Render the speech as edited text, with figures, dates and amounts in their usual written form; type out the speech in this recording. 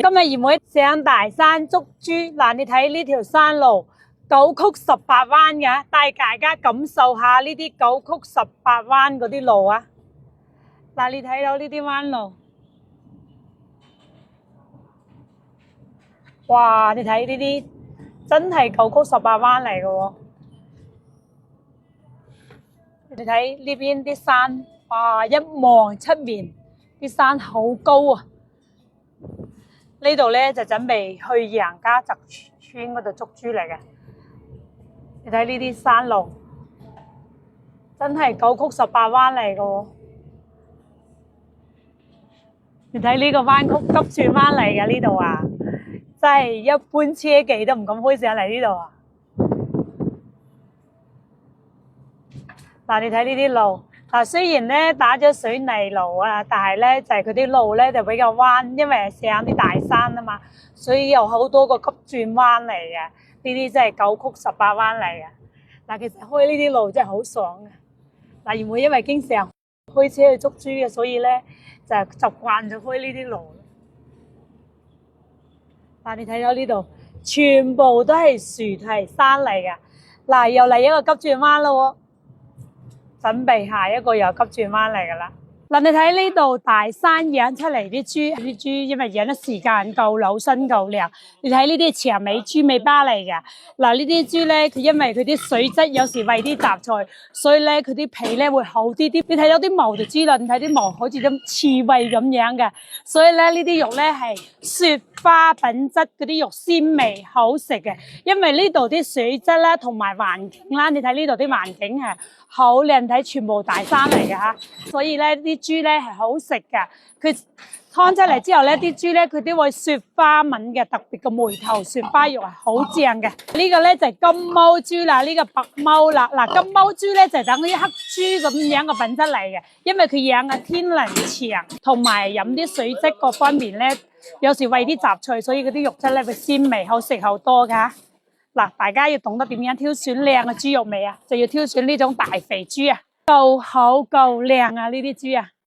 今日二妹上大山捉豬，嗱你睇呢條山路9曲18彎嘅，帶大家感受下呢啲9曲18彎嗰啲路啊！嗱你睇到呢啲彎路，哇！你睇呢啲真係9曲18彎嚟嘅喎。你睇呢邊啲山，哇！一望出面啲山好高啊！呢度咧就準備去楊家澤村嗰度捉豬嚟嘅。你睇呢啲山路，真係9曲18彎嚟嘅喎。你睇呢個彎曲急轉彎嚟嘅呢度啊，真係一般車技都唔敢開上嚟呢度啊！嗱，你睇呢啲路，嗱雖然咧打咗水泥路啊，但係咧就係佢啲路咧就比較彎，因為上啲大山啊嘛，所以有好多個急轉彎嚟嘅。呢啲真係9曲18彎嚟嘅。嗱，其實開呢啲路真係好爽嘅。嗱，二妹因為經常開車去捉豬嘅，所以咧就習慣咗開呢啲路。嗱，你睇到呢度，全部都係樹堤山嚟嘅。嗱，又嚟一個急轉彎咯喎！準備下一個又急轉彎嚟噶啦！嗱，你睇呢度大山養出嚟啲豬因為養得時間夠，扭身夠靚。你睇呢啲係長尾豬尾巴嚟嘅。嗱，呢啲豬咧，佢因為佢啲水質有時餵啲雜菜，所以咧佢啲皮咧會厚啲啲。你睇到啲毛就知啦，你睇啲毛好似啲刺猬咁樣嘅，所以咧呢啲肉咧係雪花品質嗰啲肉鮮味好食嘅。因為呢度啲水質啦同埋環境啦，你睇呢度啲環境係好靚睇，全部大山嚟嘅嚇，所以咧啲豬咧係好食嘅。佢劏出嚟之後咧，啲豬咧佢都會雪花紋嘅，特別嘅梅頭雪花肉係好正嘅。呢個咧就係金毛豬啦，呢個白毛啦。嗱，金毛豬咧就等於黑豬咁樣嘅品質嚟嘅，因為佢養嘅天能長，同埋飲啲水質各方面咧，有時餵啲雜菜，所以嗰啲肉質咧會鮮味好食好多㗎。嗱，大家要懂得點樣挑選靚嘅豬肉味啊，就要挑選呢種大肥豬啊，夠好夠靚啊呢啲豬啊！